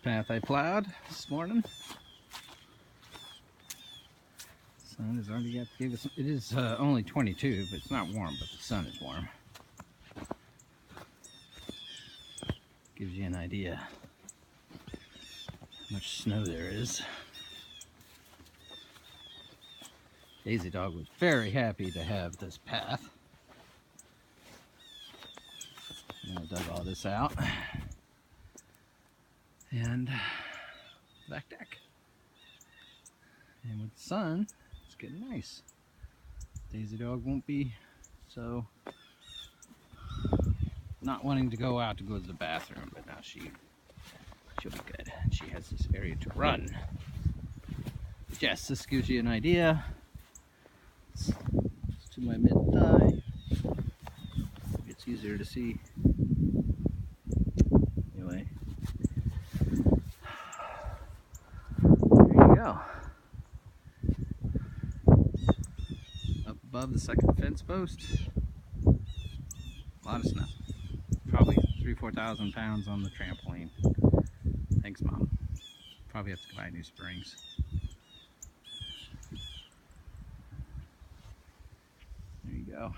path I plowed this morning. Sun has already got gave us. It is only 22, but it's not warm. But the sun is warm. Gives you an idea how much snow there is. Daisy Dog was very happy to have this path. And I dug all this out. And back deck. And with the sun, it's getting nice. Daisy Dog won't be so not wanting to go out to go to the bathroom, but now she'll be good. She has this area to run. But yes, this gives you an idea. It's to my mid-thigh. It's easier to see. Anyway. There you go. Up above the second fence post. A lot of snow. Probably 3,000–4,000 pounds on the trampoline. Thanks, Mom. Probably have to buy new springs. There you go.